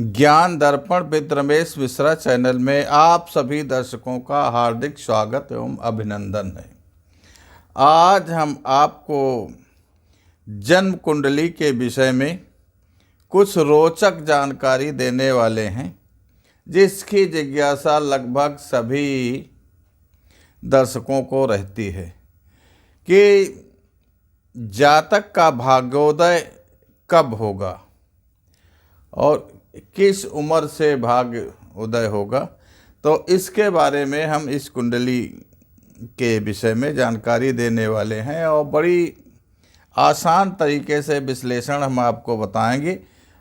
ज्ञान दर्पण with Ramesh Mishra channel में आप सभी दर्शकों का हार्दिक स्वागत एवं अभिनंदन है। आज हम आपको जन्म कुंडली के विषय में कुछ रोचक जानकारी देने वाले हैं, जिसकी जिज्ञासा लगभग सभी दर्शकों को रहती है कि जातक का भाग्योदय कब होगा और किस उम्र से भाग्य उदय होगा। तो इसके बारे में हम इस कुंडली के विषय में जानकारी देने वाले हैं और बड़ी आसान तरीके से विश्लेषण हम आपको बताएंगे।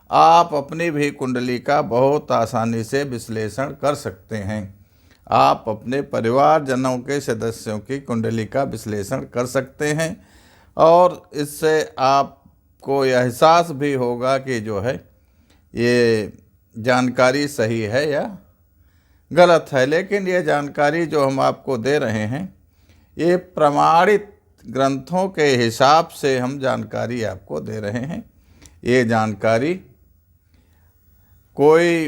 आप अपनी भी कुंडली का बहुत आसानी से विश्लेषण कर सकते हैं। आप अपने परिवारजनों के सदस्यों की कुंडली का विश्लेषण कर सकते हैं और इससे आपको यह एहसास भी होगा कि जो है ये जानकारी सही है या गलत है। लेकिन ये जानकारी जो हम आपको दे रहे हैं, ये प्रमाणित ग्रंथों के हिसाब से हम जानकारी आपको दे रहे हैं। ये जानकारी कोई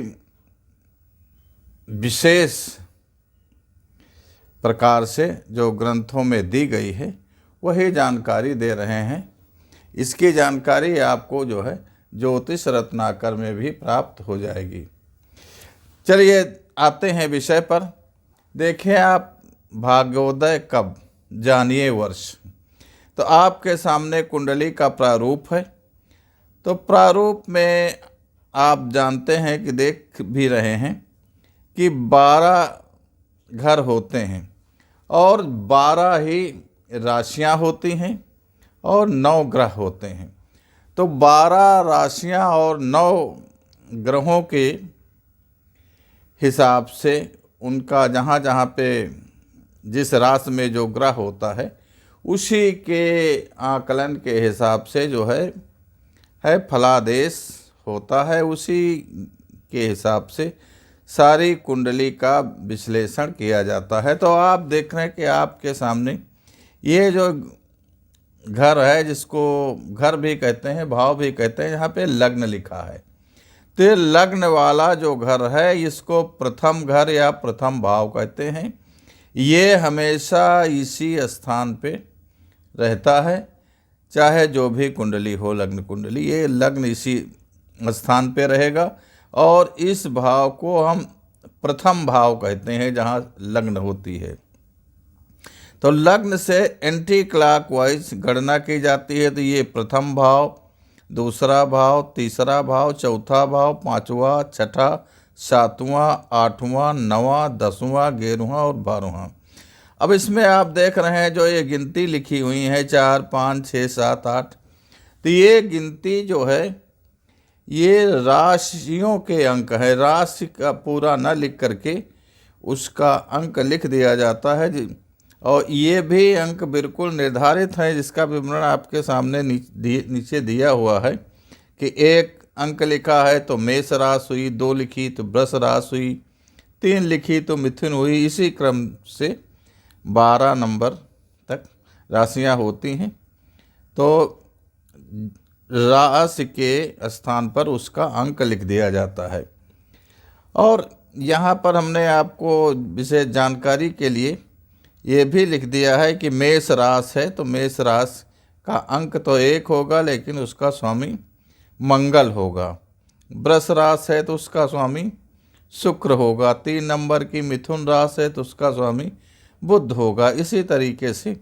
विशेष प्रकार से जो ग्रंथों में दी गई है वही जानकारी दे रहे हैं। इसकी जानकारी आपको जो है ज्योतिष रत्नाकर में भी प्राप्त हो जाएगी। चलिए आते हैं विषय पर। देखें आप भाग्योदय कब, जानिए वर्ष। तो आपके सामने कुंडली का प्रारूप है। तो प्रारूप में आप जानते हैं कि देख भी रहे हैं कि 12 घर होते हैं और 12 ही राशियां होती हैं और 9 ग्रह होते हैं। तो 12 राशियां और 9 ग्रहों के हिसाब से उनका जहाँ जहाँ पे जिस राशि में जो ग्रह होता है उसी के आकलन के हिसाब से जो है फलादेश होता है। उसी के हिसाब से सारी कुंडली का विश्लेषण किया जाता है। तो आप देख रहे हैं कि आपके सामने ये जो घर है, जिसको घर भी कहते हैं, भाव भी कहते हैं, यहाँ पे लग्न लिखा है। तो ये लग्न वाला जो घर है इसको प्रथम घर या प्रथम भाव कहते हैं। ये हमेशा इसी स्थान पे रहता है, चाहे जो भी कुंडली हो, लग्न कुंडली, ये लग्न इसी स्थान पे रहेगा। और इस भाव को हम प्रथम भाव कहते हैं, जहाँ लग्न होती है। तो लग्न से एंटी क्लॉकवाइज गणना की जाती है। तो ये प्रथम भाव, दूसरा भाव, तीसरा भाव, चौथा भाव, पांचवा, छठा, सातवां, आठवां, नवां, 10वां, 11वां और 12वां। अब इसमें आप देख रहे हैं जो ये गिनती लिखी हुई है 4, 5, 6, 7, 8। तो ये गिनती जो है ये राशियों के अंक है। राशि का पूरा न लिख करके उसका अंक लिख दिया जाता है और ये भी अंक बिल्कुल निर्धारित है, जिसका विवरण आपके सामने नीचे दिया हुआ है कि 1 अंक लिखा है तो मेष राशि हुई, 2 लिखी तो वृष राशि हुई, 3 लिखी तो मिथुन हुई। इसी क्रम से 12 नंबर तक राशियां होती हैं। तो राशि के स्थान पर उसका अंक लिख दिया जाता है। और यहाँ पर हमने आपको विशेष जानकारी के लिए ये भी लिख दिया है कि मेष राशि है तो मेष राशि का अंक तो 1 होगा, लेकिन उसका स्वामी मंगल होगा। वृष राशि है तो उसका स्वामी शुक्र होगा। 3 नंबर की मिथुन राशि है तो उसका स्वामी बुध होगा। इसी तरीके से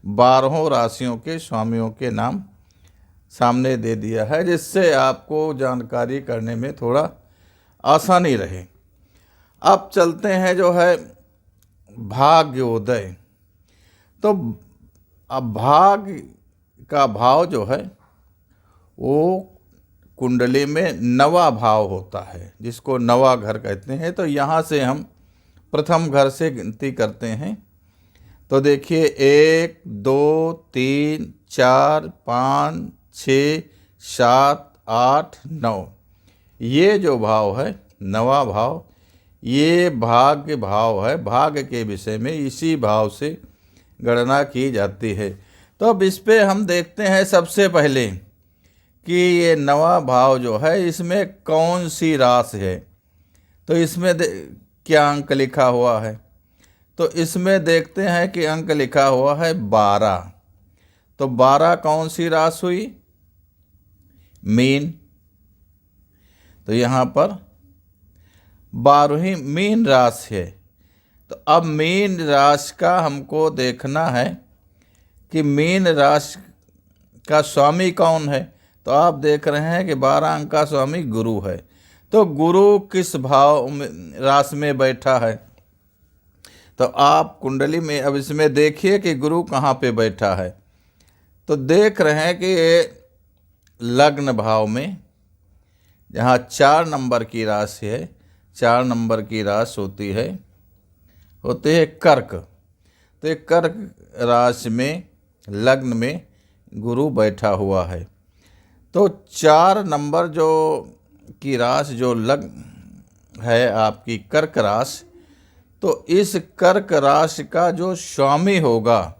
12 राशियों के स्वामियों के नाम सामने दे दिया है, जिससे आपको जानकारी करने में थोड़ा आसानी रहे। अब चलते हैं जो है भाग्योदय। तो अब भाग्य का भाव जो है वो कुंडली में 9वां भाव होता है, जिसको 9वां घर कहते हैं। तो यहाँ से हम प्रथम घर से गिनती करते हैं। तो देखिए 1, 2, 3, 4, 5, 6, 7, 8, 9। ये जो भाव है 9वां भाव, ये भाग्य भाव है। भाग्य के विषय में इसी भाव से गणना की जाती है। तो अब इस पे हम देखते हैं सबसे पहले कि ये नवा भाव जो है इसमें कौन सी राशि है। तो इसमें क्या अंक लिखा हुआ है, तो इसमें देखते हैं कि अंक लिखा हुआ है 12। तो 12 कौन सी राशि हुई, मीन। तो यहाँ पर 12वीं मीन राशि है। तो अब मीन राशि का हमको देखना है कि मीन राशि का स्वामी कौन है। तो आप देख रहे हैं कि 12 अंक का स्वामी गुरु है। तो गुरु किस भाव में राशि में बैठा है, तो आप कुंडली में अब इसमें देखिए कि गुरु कहाँ पे बैठा है। तो देख रहे हैं कि ये लग्न भाव में, जहाँ 4 नंबर की राशि है, 4 नंबर की राशि होती है कर्क। तो ये कर्क राशि में लग्न में गुरु बैठा हुआ है। तो 4 नंबर जो की राशि जो लग्न है आपकी कर्क राशि, तो इस कर्क राशि का जो स्वामी होगा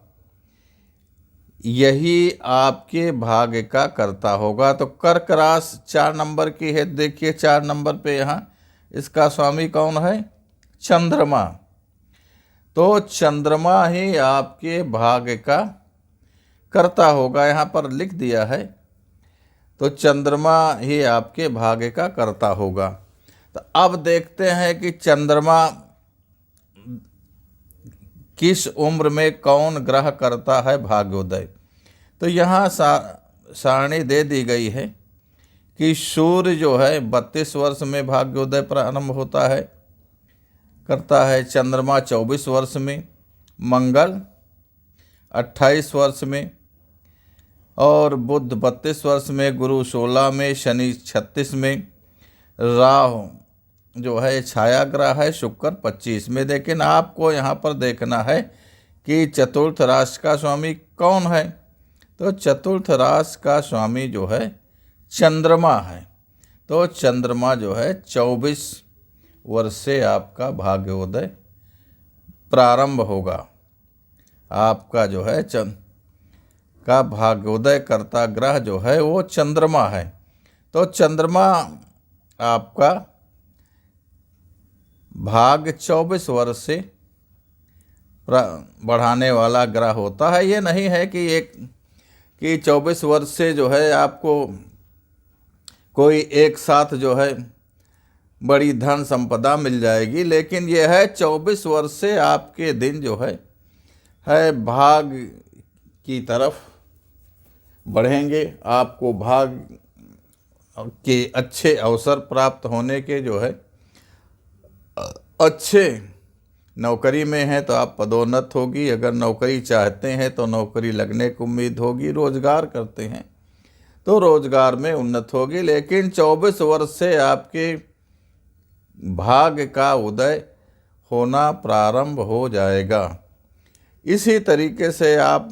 यही आपके भाग्य का कर्ता होगा। तो कर्क राशि 4 नंबर की है। देखिए 4 नंबर पे यहाँ इसका स्वामी कौन है, चंद्रमा। तो चंद्रमा ही आपके भाग्य का कर्ता होगा, यहाँ पर लिख दिया है। तो चंद्रमा ही आपके भाग्य का कर्ता होगा। तो अब देखते हैं कि चंद्रमा किस उम्र में कौन ग्रह करता है भाग्योदय। तो यहाँ सारणी दे दी गई है कि सूर्य जो है 32 वर्ष में भाग्योदय प्रारंभ होता है, करता है। चंद्रमा 24 वर्ष में, मंगल 28 वर्ष में, और बुध 32 वर्ष में, गुरु 16 में, शनि 36 में, राहु जो है छाया ग्रह है, शुक्र 25 में। लेकिन आपको यहाँ पर देखना है कि चतुर्थ राशि का स्वामी कौन है। तो चतुर्थ राशि का स्वामी जो है चंद्रमा है। तो चंद्रमा जो है 24 वर्ष से आपका भाग्योदय प्रारंभ होगा। आपका जो है का भाग्योदय करता ग्रह जो है वो चंद्रमा है। तो चंद्रमा आपका भाग 24 वर्ष से बढ़ाने वाला ग्रह होता है। ये नहीं है कि 24 वर्ष से जो है आपको कोई एक साथ जो है बड़ी धन संपदा मिल जाएगी, लेकिन यह है 24 वर्ष से आपके दिन जो है भाग की तरफ बढ़ेंगे। आपको भाग के अच्छे अवसर प्राप्त होने के जो है, अच्छे नौकरी में हैं तो आप पदोन्नत होगी, अगर नौकरी चाहते हैं तो नौकरी लगने की उम्मीद होगी, रोजगार करते हैं तो रोजगार में उन्नत होगी। लेकिन 24 वर्ष से आपके भाग्य का उदय होना प्रारंभ हो जाएगा। इसी तरीके से आप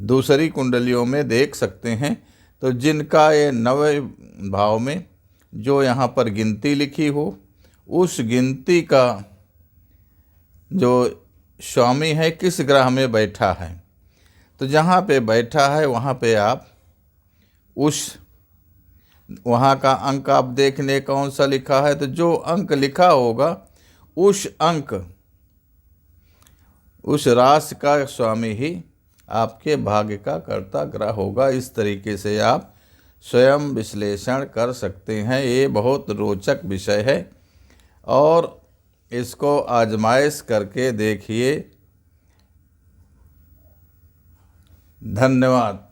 दूसरी कुंडलियों में देख सकते हैं। तो जिनका ये 9वें भाव में जो यहाँ पर गिनती लिखी हो, उस गिनती का जो स्वामी है किस ग्रह में बैठा है, तो जहाँ पे बैठा है वहाँ पे आप वहाँ का अंक आप देखने कौन सा लिखा है। तो जो अंक लिखा होगा उस अंक, उस राशि का स्वामी ही आपके भाग्य का कर्ता ग्रह होगा। इस तरीके से आप स्वयं विश्लेषण कर सकते हैं। ये बहुत रोचक विषय है और इसको आजमाइश करके देखिए। धन्यवाद।